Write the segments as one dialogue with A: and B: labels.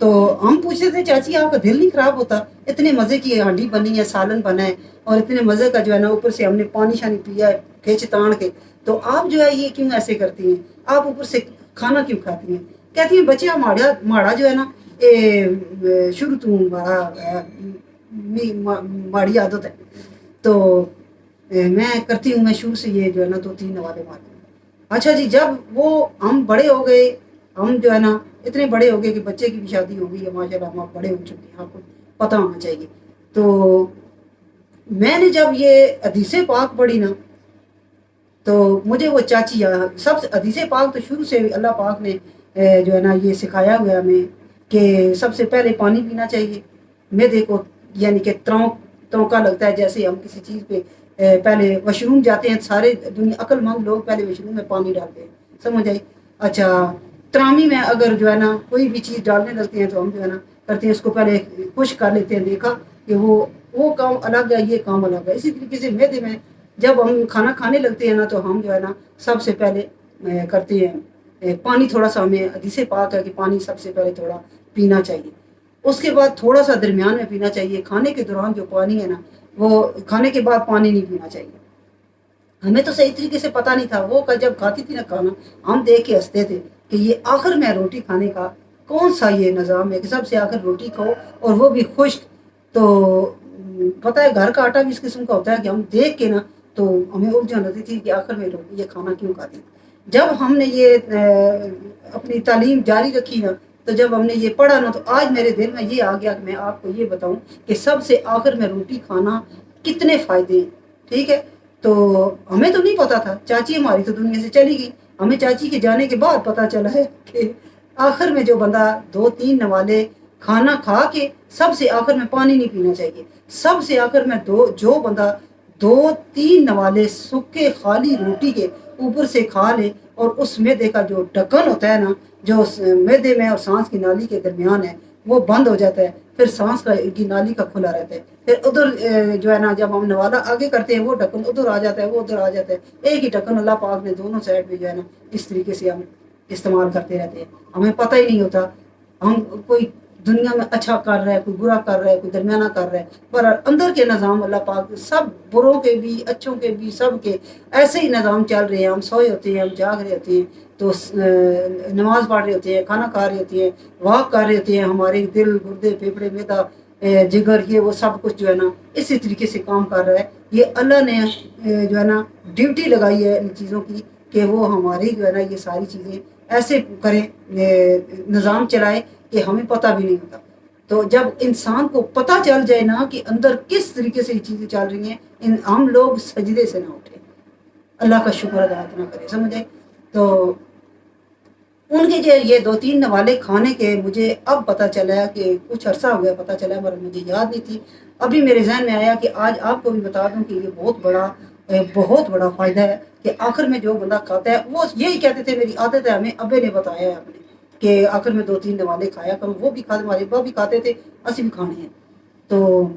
A: تو ہم پوچھتے تھے چاچی آپ کا دل نہیں خراب ہوتا؟ اتنے مزے کی ہانڈی بنی ہے، سالن بنا ہے، اور اتنے مزے کا جو ہے نا اوپر سے ہم نے پانی شانی پیا ہے کھینچ تان کے، تو آپ جو ہے یہ کیوں ایسے کرتی ہیں؟ آپ اوپر سے کھانا کیوں کھاتی ہیں؟ کہتی ہیں بچے ماڑا جو ہے نا شروع تو ماڑی عادت ہے، تو میں کرتی ہوں، میں شروع سے یہ جو ہے نا 2-3 نوالے مارتی ہوں۔ اچھا جی، جب وہ ہم بڑے ہو گئے، ہم جو ہے نا اتنے بڑے ہو گئے کہ بچے کی بھی شادی ہو گئی ہے، ماشاء اللہ ہم بڑے ہو چکے ہیں، آپ کو پتہ ہونا چاہیے۔ تو میں نے جب یہ حدیث پاک پڑھی نا، تو مجھے وہ چاچی سب سے حدیث پاک تو شروع سے اللہ پاک نے جو ہے نا یہ سکھایا ہوا ہے ہمیں کہ سب سے پہلے پانی پینا چاہیے۔ معدے کو یعنی کہ ترونکا لگتا ہے، جیسے ہم کسی چیز پہ پہلے واش روم جاتے ہیں، سارے دنیا عقل مند لوگ پہلے واش روم میں پانی ڈالتے ہیں، سمجھ آئی؟ اچھا، ترامی میں اگر جو ہے نا کوئی بھی چیز ڈالنے لگتے ہیں تو ہم جو ہے نا کرتے ہیں اس کو پہلے خشک کر لیتے ہیں، دیکھا کہ وہ کام الگ ہے، یہ کام الگ ہے۔ اسی طریقے سے معدے میں جب ہم کھانا کھانے لگتے ہیں نا تو ہم جو ہے نا سب سے پہلے کرتے ہیں پانی، تھوڑا سا ہمیں حدیث پاک ہے کہ پانی سب سے پہلے تھوڑا پینا چاہیے، اس کے بعد تھوڑا سا درمیان میں پینا چاہیے۔ کھانے کے دوران جو پانی ہے نا، وہ کھانے کے بعد پانی نہیں پینا چاہیے۔ ہمیں تو صحیح طریقے سے پتہ نہیں تھا، وہ جب کھاتی تھی نا کھانا، ہم دیکھ کے ہنستے تھے کہ یہ آخر میں روٹی کھانے کا کون سا یہ نظام ہے کہ سب سے آخر روٹی کھاؤ اور وہ بھی خشک۔ تو پتہ ہے گھر کا آٹا بھی اس قسم کا ہوتا ہے کہ ہم دیکھ کے نا تو ہمیں الجھن ہوتی تھی کہ آخر میں یہ کھانا کیوں کھاتی۔ جب ہم نے یہ اپنی تعلیم جاری رکھی نا، تو جب ہم نے یہ پڑھا نا، تو آج میرے دل میں یہ آ گیا کہ میں آپ کو یہ بتاؤں کہ سب سے آخر میں روٹی کھانا کتنے فائدے ہیں، ٹھیک ہے؟ تو ہمیں تو نہیں پتا تھا، چاچی ہماری تو دنیا سے چلی گئی، ہمیں چاچی کے جانے کے بعد پتا چلا ہے کہ آخر میں جو بندہ 2-3 نوالے کھانا کھا کے سب سے آخر میں پانی نہیں پینا چاہیے، سب سے آخر میں جو بندہ 2-3 نوالے سکے خالی روٹی کے اوپر سے کھا لے، اور اس معدے کا جو ڈھکن ہوتا ہے نا، جو معدے میں اور سانس کی نالی کے درمیان ہے، وہ بند ہو جاتا ہے، پھر سانس کی نالی کا کھلا رہتا ہے، پھر ادھر جو ہے نا جب ہم نوالا آگے کرتے ہیں وہ ڈھکن ادھر آ جاتا ہے، وہ ادھر آ جاتا ہے، ایک ہی ڈھکن اللہ پاک نے دونوں سائڈ پہ جو ہے نا اس طریقے سے ہم استعمال کرتے رہتے ہیں، ہمیں پتہ ہی نہیں ہوتا ہم کوئی دنیا میں اچھا کر رہا ہے، کوئی برا کر رہا ہے، کوئی درمیانہ کر رہا ہے، پر اندر کے نظام اللہ پاک سب بروں کے بھی اچھوں کے بھی سب کے ایسے ہی نظام چل رہے ہیں۔ ہم سوئے ہوتے ہیں، ہم جاگ رہے ہوتے ہیں، تو نماز پڑھ رہے ہوتے ہیں، کھانا کھا رہے ہوتے ہیں، واک کر رہے ہوتے ہیں، ہمارے دل گردے پھیپھڑے میدا جگر یہ وہ سب کچھ جو ہے نا اسی طریقے سے کام کر رہا ہے۔ یہ اللہ نے جو ہے نا ڈیوٹی لگائی ہے ان چیزوں کی کہ وہ ہماری جو ہے نا یہ ساری چیزیں ایسے کریں، نظام چلائے کہ ہمیں پتہ بھی نہیں ہوتا۔ تو جب انسان کو پتہ چل جائے نا کہ اندر کس طریقے سے یہ چیزیں چل رہی ہیں، ہم لوگ سجدے سے نہ اٹھیں، اللہ کا شکر ادا نہ کریں، سمجھے؟ تو ان کے جو یہ 2-3 نوالے کھانے کے مجھے اب پتہ چلا کہ کچھ عرصہ ہو گیا پتہ چلا، مگر مجھے یاد نہیں تھی، ابھی میرے ذہن میں آیا کہ آج آپ کو بھی بتا دوں کہ یہ بہت بڑا فائدہ ہے کہ آخر میں جو بندہ کھاتا ہے، وہ یہی کہتے تھے میری عادت ہے، ہمیں ابے نے بتایا ہے اپنے کہ آخر میں 2-3 نوالے کھایا کرو، وہ بھی کھاتے، ہمارے ابا بھی کھاتے تھے، اسی بھی کھانے ہیں۔ تو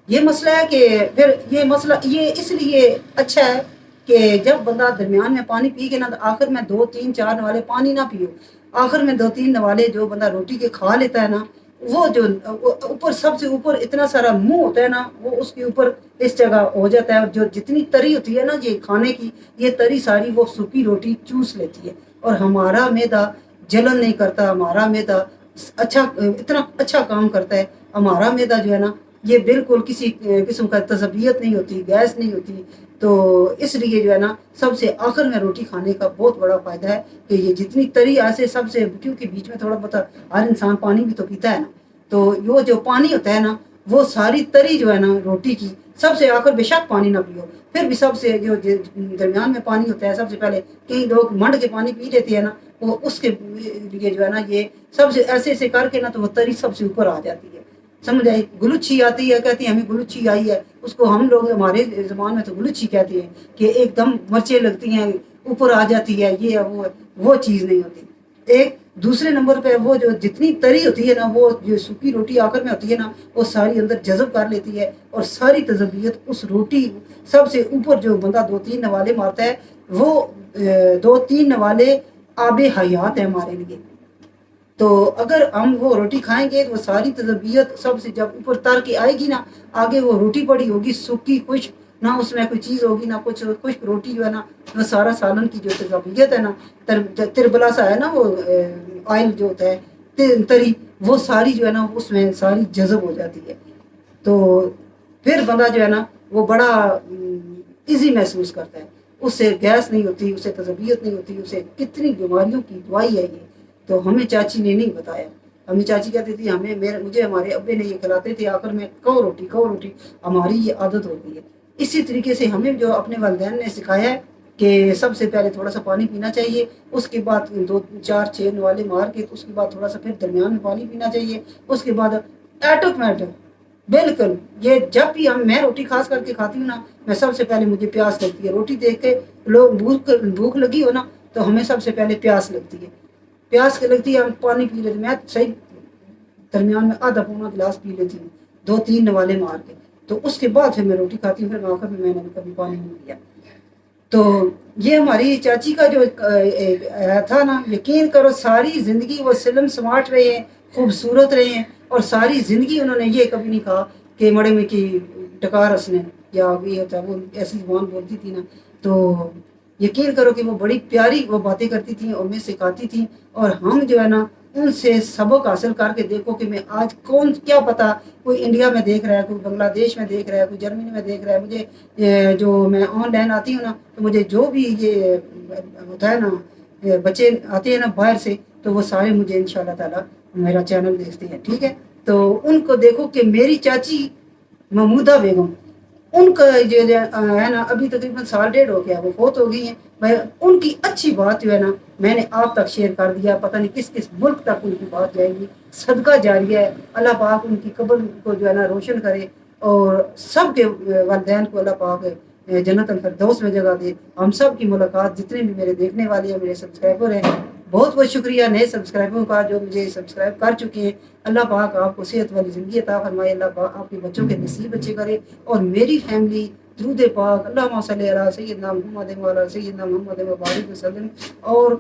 A: یہ مسئلہ ہے کہ پھر یہ مسئلہ یہ اس لیے اچھا ہے کہ جب بندہ درمیان میں پانی پی کے نا، تو آخر میں 2-3-4 نوالے پانی نہ پیو، آخر میں 2-3 نوالے جو بندہ روٹی کے کھا لیتا ہے نا، وہ جو اوپر سب سے اوپر اتنا سارا منہ ہوتا ہے نا، وہ اس کے اوپر اس جگہ ہو جاتا ہے، اور جو جتنی تری ہوتی ہے نا یہ کھانے کی، یہ تری ساری وہ سوکھی روٹی چوس لیتی ہے، اور ہمارا معدہ جلن نہیں کرتا، ہمارا معدہ اتنا اچھا کام کرتا ہے، ہمارا معدہ جو ہے نا یہ بالکل کسی قسم کا تذبیت نہیں ہوتی، گیس نہیں ہوتی۔ تو اس لیے جو ہے نا سب سے آخر میں روٹی کھانے کا بہت بڑا فائدہ ہے کہ یہ جتنی تری ایسے سب سے، کیونکہ بیچ میں تھوڑا بہت ہر انسان پانی بھی تو پیتا ہے نا، تو وہ جو پانی ہوتا ہے نا وہ ساری تری جو ہے نا روٹی کی سب سے آخر، بے شک پانی نہ پیو، پھر بھی سب سے جو درمیان میں پانی ہوتا ہے، سب سے پہلے کئی لوگ منڈ کے پانی پی لیتے ہیں نا، وہ اس کے لیے جو ہے نا یہ سب سے ایسے ایسے کر کے نا تو وہ تری سب سے اوپر آ جاتی ہے، سمجھ آئی؟ گلوچھی آتی ہے، کہتی ہیں ہمیں گلوچھی آئی ہے، اس کو ہم لوگ ہمارے زبان میں تو گلوچھی کہتے ہیں کہ ایک دم مرچیں لگتی ہیں اوپر آ جاتی ہے، یہ وہ چیز نہیں ہوتی۔ ایک دوسرے نمبر پہ وہ جو جتنی تری ہوتی ہے نا، وہ جو سوکھی روٹی آخر میں ہوتی ہے نا، وہ ساری اندر جذب کر لیتی ہے، اور ساری تذبیت اس روٹی سب سے اوپر جو بندہ 2-3 نوالے مارتا ہے، وہ 2-3 نوالے آب حیات ہے ہمارے لیے، تو اگر ہم وہ روٹی کھائیں گے تو وہ ساری تجربیت سب سے جب اوپر تر کے آئے گی نا، آگے وہ روٹی پڑی ہوگی سوکھی خشک، نہ اس میں کوئی چیز ہوگی نہ کچھ، خشک روٹی جو ہے نا، وہ سارا سالن کی جو تجربیت ہے نا، تربلا سا ہے نا، وہ آئل جو ہوتا ہے تری، وہ ساری جو ہے نا اس میں ساری جذب ہو جاتی ہے. تو پھر بندہ جو ہے نا وہ بڑا ایزی محسوس کرتا ہے، اس سے گیس نہیں ہوتی، اسے تجربیت نہیں ہوتی، اسے کتنی بیماریوں کی دوائی ہے یہ. تو ہمیں چاچی نے نہیں بتایا، ہمیں چاچی کہتی تھی، مجھے ہمارے ابے نے یہ کھلاتے تھے، آخر میں کہو روٹی، ہماری یہ عادت ہو گئی ہے. اسی طریقے سے ہمیں جو اپنے والدین نے سکھایا ہے کہ سب سے پہلے تھوڑا سا پانی پینا چاہیے، اس کے بعد 2 4 6 نوالے مار کے، اس کے بعد تھوڑا سا پھر درمیان میں پانی پینا چاہیے، اس کے بعد ایٹومیٹک بالکل. یہ جب بھی میں روٹی خاص کر کے کھاتی ہوں نا، میں سب سے پہلے مجھے پیاس لگتی ہے. روٹی دیکھ کے لوگ بھوک لگی ہو نا تو ہمیں سب سے پہلے پیاس لگتی ہے، پیاس کے لگتی ہے ہم پانی پی لیتے. میں صحیح درمیان میں آدھا پونا گلاس پی لیتی ہوں 2 3 نوالے مار کے، تو اس کے بعد پھر میں روٹی کھاتی ہوں. پھر آخر میں نے کبھی پانی نہیں پیا. تو یہ ہماری چاچی کا جو تھا نا، یقین کرو ساری زندگی وہ سلم سماٹ رہے ہیں، خوبصورت رہے ہیں، اور ساری زندگی انہوں نے یہ کبھی نہیں کہا کہ مڑے میں کی ٹکار ہنسنے یا یہ ہوتا ہے. وہ ایسی زبان بولتی تھی نا، تو یقین کرو کہ وہ بڑی پیاری وہ باتیں کرتی تھیں اور ہمیں سکھاتی تھیں. اور ہم جو ہے نا ان سے سبق حاصل کر کے دیکھو کہ میں آج کون کیا پتا، کوئی انڈیا میں دیکھ رہا ہے، کوئی بنگلہ دیش میں دیکھ رہا ہے، کوئی جرمنی میں دیکھ رہا ہے. مجھے جو میں آن لائن آتی ہوں نا، تو مجھے جو بھی یہ ہوتا ہے نا، بچے آتے ہیں نا باہر سے، تو وہ سارے مجھے ان شاء اللہ تعالیٰ میرا چینل دیکھتے ہیں. ٹھیک ہے، تو ان کو دیکھو کہ میری چاچی محمودہ بیگم، ان کا جو ہے نا ابھی تقریباً 1.5 سال ہو گیا، وہ فوت ہو گئی ہیں. ان کی اچھی بات جو ہے نا میں نے آپ تک شیئر کر دیا، پتہ نہیں کس کس ملک تک ان کی بات جائے گی. صدقہ جاریہ ہے. اللہ پاک ان کی قبر کو جو ہے نا روشن کرے، اور سب کے والدین کو اللہ پاک جنت الفردوس میں جگہ دے. ہم سب کی ملاقات، جتنے بھی میرے دیکھنے والے ہیں، میرے سبسکرائبر ہیں، بہت بہت شکریہ نئے سبسکرائبروں کا جو مجھے سبسکرائب کر چکے ہیں. اللہ پاک آپ کو صحت والی زندگی عطا فرمائے. اللہ پاک آپ کے بچوں کے نصیب اچھے کرے، اور میری فیملی درود پاک اللہم صلی علی سیدنا محمد وعلی سیدنا محمد وبارک وسلم. اور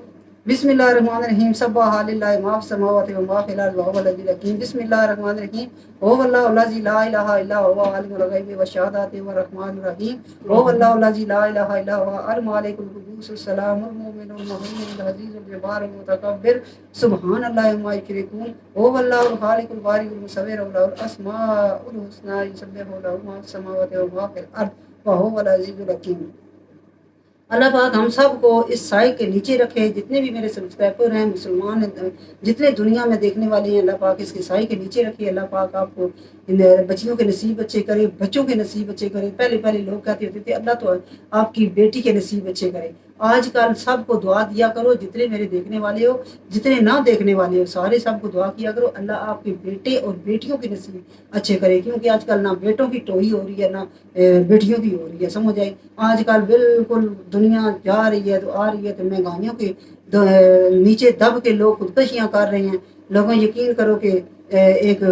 A: بسم اللہ الرحمن الرحیم. سبح للہ ما فی السماوات و ما فی الارض وهو العزیز الحکیم. بسم اللہ الرحمن الرحیم. هو اللہ الذی لا الہ الا هو عالم الغیب والشہادۃ والرحمن الرحیم. هو اللہ الذی لا الہ الا هو الملک القدوس السلام المؤمن المہیمن العزیز الجبار المتکبر. سبحان اللہ عما یشرکون. هو اللہ الخالق البارئ المصور له الاسماء الحسنى یسبح له ما فی السماوات و ما فی الارض وهو العزیز الحکیم. اللہ پاک ہم سب کو اس سائے کے نیچے رکھے. جتنے بھی میرے سبسکرائبر ہیں، مسلمان ہیں، جتنے دنیا میں دیکھنے والے ہیں، اللہ پاک اس کے سائے کے نیچے رکھے. اللہ پاک آپ کو بچیوں کے نصیب اچھے کرے، بچوں کے نصیب اچھے کرے. پہلے لوگ کہتے ہوتے تھے اللہ تو آپ کی بیٹی کے نصیب اچھے کرے. آج کل سب کو دعا دیا کرو، جتنے میرے دیکھنے والے ہو، جتنے نہ دیکھنے والے ہو، سارے سب کو دعا کیا کرو اللہ آپ کے بیٹے اور بیٹیوں کے نصیب اچھے کرے. کیونکہ آج کل نہ بیٹوں کی ٹوئی ہو رہی ہے، نہ بیٹیوں کی ہو رہی ہے. سمجھ آئی؟ آج کل بالکل دنیا جا رہی ہے تو آ رہی ہے تو مہنگائیوں کے نیچے دب کے لوگ خودکشیاں کر رہے ہیں. لوگوں یقین کرو کہ ایک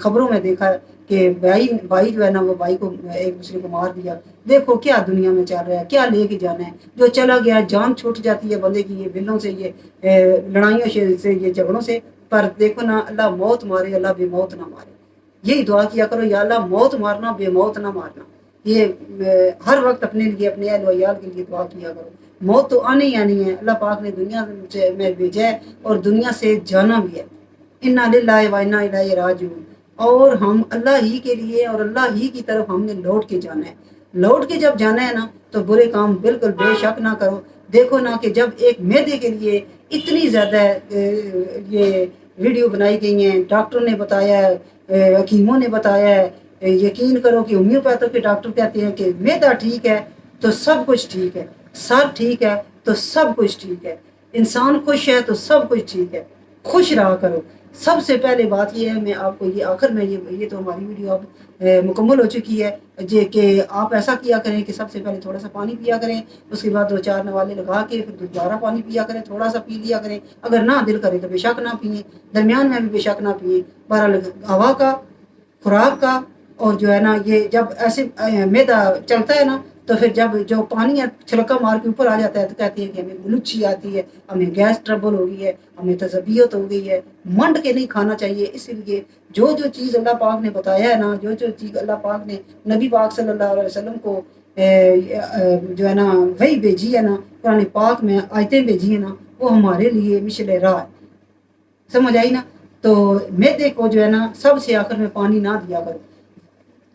A: خبروں میں دیکھا کہ بھائی جو ہے نا وہ بھائی کو ایک دوسرے کو مار دیا. دیکھو کیا دنیا میں چل رہا ہے، کیا لے کے جانا ہے. جو چلا گیا جان چھوٹ جاتی ہے بندے کی، یہ بلوں سے، یہ لڑائیوں سے، یہ جھگڑوں سے. پر دیکھو نا اللہ موت مارے، اللہ بے موت نہ مارے. یہی دعا کیا کرو، یا اللہ موت مارنا، بے موت نہ مارنا. یہ ہر وقت اپنے لیے، اپنے اہل و عیال کے لیے دعا کیا کرو. موت تو آنی ہی آنی ہے. اللہ پاک نے دنیا میں بھیجا ہے اور دنیا سے جانا بھی ہے. انا للہ و انا الیہ راجعون. اور ہم اللہ ہی کے لیے اور اللہ ہی کی طرف ہم نے لوٹ کے جانا ہے. لوٹ کے جب جانا ہے نا تو برے کام بالکل بے شک نہ کرو. دیکھو نا کہ جب ایک معدے کے لیے اتنی زیادہ یہ ویڈیو بنائی گئی ہیں، ڈاکٹر نے بتایا ہے، حکیموں نے بتایا ہے. یقین کرو کہ ہومیوپیتھ کے ڈاکٹر کہتے ہیں کہ معدہ ٹھیک ہے تو سب کچھ ٹھیک ہے، سر ٹھیک ہے تو سب کچھ ٹھیک ہے، انسان خوش ہے تو سب کچھ ٹھیک ہے. خوش رہا کرو. سب سے پہلے بات یہ ہے، میں آپ کو یہ آخر میں یہ تو ہماری ویڈیو اب مکمل ہو چکی ہے کہ آپ ایسا کیا کریں کہ سب سے پہلے تھوڑا سا پانی پیا کریں، اس کے بعد 2 4 نوالے لگا کے پھر دوبارہ پانی پیا کریں، تھوڑا سا پی لیا کریں. اگر نہ دل کرے تو بے شک نہ پئیں، درمیان میں بھی بے شک نہ پئیں. بہرحال ہوا کا، خوراک کا، اور جو ہے نا یہ جب ایسے معدہ چلتا ہے نا تو پھر جب جو پانی چھلکا مار کے اوپر آ جاتا ہے تو کہتی ہے کہ ہمیں گلوچی آتی ہے، ہمیں گیس ٹربل ہو گئی ہے، ہمیں تذبیت ہو گئی ہے۔ منڈ کے نہیں کھانا چاہیے۔ اسی لیے جو چیز اللہ پاک نے بتایا ہے نا، جو چیز اللہ پاک نے نبی پاک صلی اللہ علیہ وسلم کو جو ہے نا وہی بھیجی ہے نا، قرآن پاک میں آیتیں بھیجی ہیں نا، وہ ہمارے لیے مشل راہ ہے۔ سمجھ آئی نا؟ تو میدے کو جو ہے نا سب سے آخر میں پانی نہ دیا کرو۔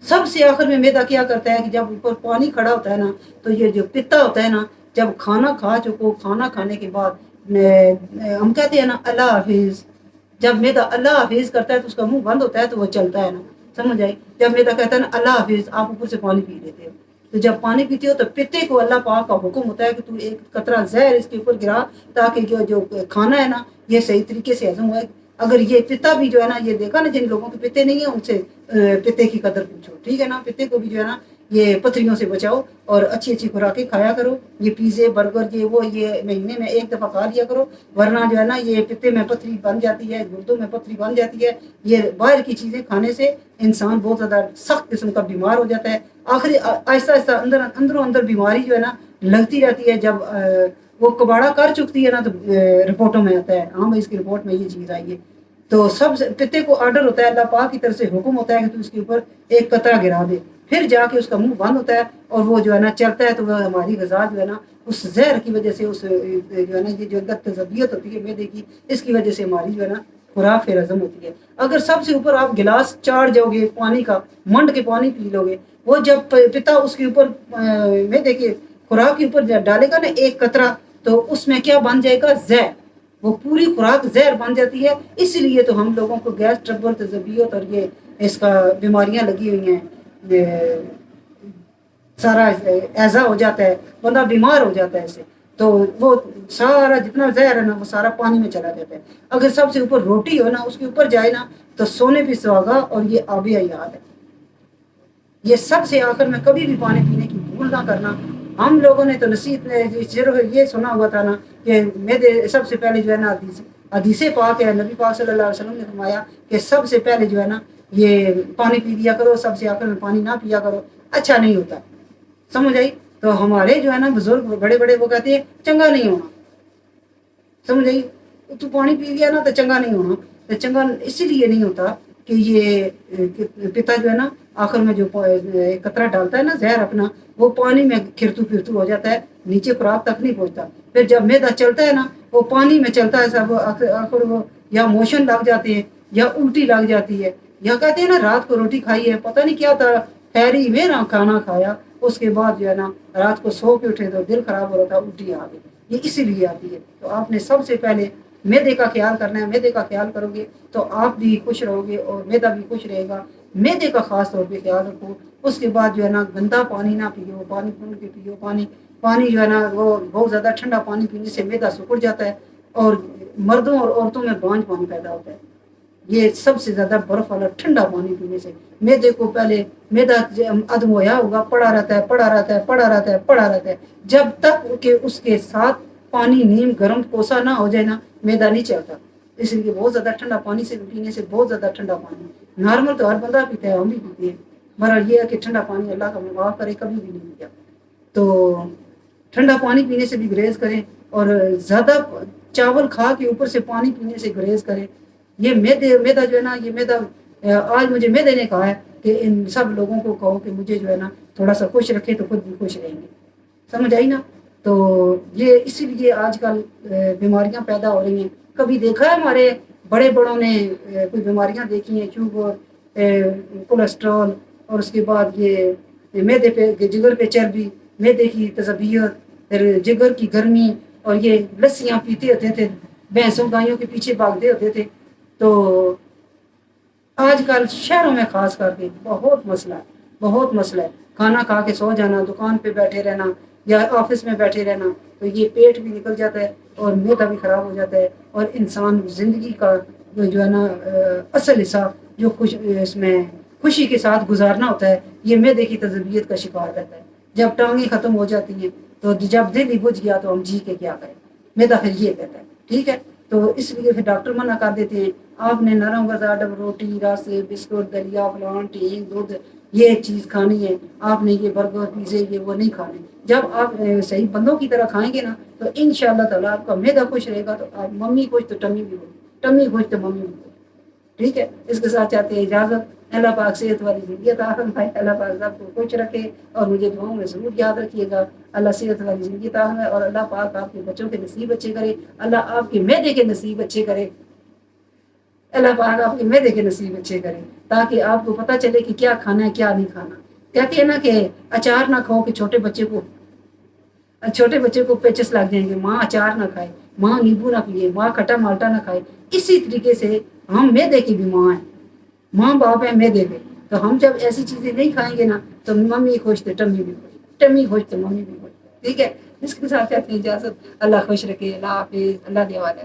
A: سب سے آخر میں میدا کیا کرتا ہے کہ جب اوپر پانی کھڑا ہوتا ہے نا، تو یہ جو پتا ہوتا ہے نا، جب کھانا کھا چکو، کھانا کھانے کے بعد ہم کہتے ہیں نا اللہ حافظ، جب میدا اللہ حافظ کرتا ہے تو اس کا منہ بند ہوتا ہے تو وہ چلتا ہے نا، سمجھ آئی؟ جب میدا کہتا ہے نا اللہ حافظ، آپ اوپر سے پانی پی لیتے ہو، تو جب پانی پیتے ہو تو پتے کو اللہ پاک کا حکم ہوتا ہے کہ تو ایک قطرہ زہر اس کے اوپر گرا تاکہ جو کھانا ہے نا یہ صحیح طریقے سے ہضم ہوئے۔ اگر یہ پتا بھی جو ہے نا، یہ دیکھا نا جن لوگوں کے پتے نہیں ہیں ان سے پتے کی قدر پوچھو، ٹھیک ہے نا؟ پتے کو بھی جو ہے نا یہ پتھریوں سے بچاؤ اور اچھی اچھی خوراکیں کھایا کرو۔ یہ پیزے برگر یہ مہینے میں ایک دفعہ کھا لیا کرو، ورنہ جو ہے نا یہ پتے میں پتھری بن جاتی ہے، گردوں میں پتھری بن جاتی ہے۔ یہ باہر کی چیزیں کھانے سے انسان بہت زیادہ سخت قسم کا بیمار ہو جاتا ہے۔ آخری آہستہ آہستہ اندروں اندر بیماری جو ہے نا لگتی رہتی ہے۔ جب وہ کباڑا کر چکتی ہے نا تو رپورٹوں میں آتا ہے ہاں بھائی اس کی رپورٹ میں یہ چیز آئی ہے۔ تو سب پتے کو آرڈر ہوتا ہے، اللہ پاک کی طرف سے حکم ہوتا ہے کہ تو اس کے اوپر ایک قطرہ گرا دے، پھر جا کے اس کا منہ بند ہوتا ہے اور وہ جو ہے نا چلتا ہے۔ تو وہ ہماری غذا جو ہے نا اس زہر کی وجہ سے، اس جو ہے نا یہ جو تذبیت ہوتی ہے میدے کی، اس کی وجہ سے ہماری جو ہے نا خوراک پھر ہضم ہوتی ہے۔ اگر سب سے اوپر آپ گلاس چاڑ جاؤ گے پانی کا، منڈ کے پانی پی لو گے، وہ جب پتا اس کے اوپر میدے کے خوراک کے اوپر ڈالے گا نا ایک قطرہ، تو اس میں کیا بن جائے گا؟ زہر۔ وہ پوری خوراک زہر بن جاتی ہے۔ اسی لیے تو ہم لوگوں کو گیس ٹربل تذبیت اور یہ اس کا بیماریاں لگی ہوئی ہیں، سارا ایزا ہو جاتا ہے، بندہ بیمار ہو جاتا ہے اس سے۔ تو وہ سارا جتنا زہر ہے نا وہ سارا پانی میں چلا جاتا ہے۔ اگر سب سے اوپر روٹی ہو نا اس کے اوپر جائے نا تو سونے پہ سہاگا، اور یہ آب حیات ہے۔ یہ سب سے آخر میں کبھی بھی پانی پینے کی بھول نہ کرنا۔ ہم لوگوں نے تو نصیحت میں صرف یہ سنا ہوا تھا نا کہ میدے سب سے پہلے جو ہے نا حدیث پاک ہے، نبی پاک صلی اللہ علیہ وسلم نے فرمایا کہ سب سے پہلے جو ہے نا یہ پانی پی لیا کرو، سب سے آخر میں پانی نہ پیا کرو، اچھا نہیں ہوتا۔ سمجھ آئی؟ تو ہمارے جو ہے نا بزرگ بڑے بڑے وہ کہتے ہیں چنگا نہیں ہونا، سمجھ آئی؟ تو پانی پی لیا نا تو چنگا نہیں ہونا۔ تو چنگا اسی لیے نہیں ہوتا کہ یہ پتا جو ہے نا آخر میں جو قطرہ ڈالتا ہے نا زہر اپنا، وہ پانی میں کھرتو پھرتو ہو جاتا ہے، نیچے خوراک تک نہیں پہنچتا۔ پھر جب میدا چلتا ہے نا وہ پانی میں چلتا ہے سب، آخر وہ یا موشن لگ جاتے ہیں یا الٹی لگ جاتی ہے، یا کہتے ہیں نا رات کو روٹی کھائی ہے پتہ نہیں کیا تھا خیری میں نا کھانا کھایا، اس کے بعد جو ہے نا رات کو سو کے اٹھے تو دل خراب ہو رہا تھا، الٹی آ گئی۔ یہ اسی لیے آتی ہے۔ تو آپ نے سب سے پہلے میدے کا خیال کرنا ہے۔ میدے کا خیال کرو گے تو آپ بھی خوش رہو گے اور میدا بھی خوش رہے گا۔ میدے کا خاص طور پہ خیال رکھو۔ اس کے بعد جو ہے نا گندا پانی نہ پیو، پانی کھول کے پیو۔ پانی جو ہے نا وہ بہت زیادہ ٹھنڈا پانی پینے سے میدا سکڑ جاتا ہے اور مردوں اور عورتوں میں بانجھ پانی پیدا ہوتا ہے۔ یہ سب سے زیادہ برف والا ٹھنڈا پانی پینے سے میدے کو پہلے میدا عدم ہویا ہوگا، پڑا رہتا ہے جب تک کہ اس کے ساتھ پانی نیم گرم کوسا نہ ہو جائے نا میدا نہیں چلتا۔ اس لیے بہت زیادہ ٹھنڈا پانی سے پینے سے، بہت زیادہ ٹھنڈا پانی نارمل تو ہر بندہ پیتا ہے، ہم بھی پیتے ہیں، مگر یہ ہے کہ ٹھنڈا پانی اللہ کا معاف کرے کبھی بھی نہیں پیا۔ تو ٹھنڈا پانی پینے سے بھی گریز کریں اور زیادہ چاول کھا کے اوپر سے پانی پینے سے گریز کریں۔ یہ میدا جو ہے نا، یہ میدا آج مجھے میدے نے کہا ہے کہ ان سب لوگوں کو کہو کہ مجھے جو ہے نا تھوڑا سا خوش رکھے تو خود بھی خوش رہیں گے۔ سمجھ آئی نا؟ تو یہ اسی لیے آج کل بیماریاں پیدا ہو رہی ہیں۔ کبھی دیکھا ہے ہمارے بڑے بڑوں نے کوئی بیماریاں دیکھی ہیں؟ شوگر، کولیسٹرول، اور اس کے بعد یہ میدے پہ جگر پہ چربی، میدے کی تذبیت، پھر جگر کی گرمی، اور یہ لسیاں پیتے ہوتے تھے، بھینسوں گائیوں کے پیچھے بھاگتے ہوتے تھے۔ تو آج کل شہروں میں خاص کر کے بہت مسئلہ ہے۔ کھانا کھا کے سو جانا، دکان پہ بیٹھے رہنا یا آفس میں بیٹھے رہنا، تو یہ پیٹ بھی نکل جاتا ہے اور میدا بھی خراب ہو جاتا ہے، اور انسان زندگی کا جو ہے نا اصل حصہ جو اس میں خوشی کے ساتھ گزارنا ہوتا ہے، یہ میدے کی تذبیت کا شکار رہتا ہے۔ جب ٹانگیں ختم ہو جاتی ہیں تو جب دل ہی بجھ گیا تو ہم جی کے کیا کریں؟ میدا پھر یہ کہتا ہے، ٹھیک ہے؟ تو اس لیے پھر ڈاکٹر منع کر دیتے ہیں آپ نے نرم غذا روٹی رس بسکٹ دلیا فلان ٹین دودھ یہ چیز کھانی ہے، آپ نے یہ برگر پیزے یہ وہ نہیں کھانے. جب آپ صحیح بندوں کی طرح کھائیں گے نا تو انشاءاللہ تعالیٰ آپ کا معدہ خوش رہے گا، تو آپ ممی خوش تو ٹمی بھی خوش، ٹمی خوش تو ممی بھی خوش. ٹھیک ہے، اس کے ساتھ چاہتے ہیں اجازت. اللہ پاک صحت والی زندگی عطا فرمائے، اللہ پاک سب کو خوش رکھے، اور مجھے دعاؤں میں ضرور یاد رکھیے گا. اللہ صحت والی زندگی عطا فرمائے، اور اللہ پاک آپ کے بچوں کے نصیب اچھے کرے، اللہ آپ کے معدے کے نصیب اچھے کرے، اللہ پاک آپ کے معدے کے نصیب اچھے کرے، تاکہ آپ کو پتہ چلے کہ کیا کھانا ہے کیا نہیں کھانا. کہتے ہیں نا کہ اچار نہ کھاؤ کہ چھوٹے بچے کو پیچس لگ جائیں گے. ماں اچار نہ کھائے، ماں نیبو نہ پیے، ماں کھٹا مالٹا نہ کھائے. اسی طریقے سے ہم معدے کی بھی ماں ہیں، ماں باپ ہیں معدے کے. تو ہم جب ایسی چیزیں نہیں کھائیں گے نا تو ممی خوش تو ٹمی بھی خوش، ٹمی خوش تو ممی بھی خوش. ٹھیک ہے، اس کے ساتھ چاہتے ہیں اجازت. اللہ خوش رکھے، اللہ حافظ، اللہ کے حوالے.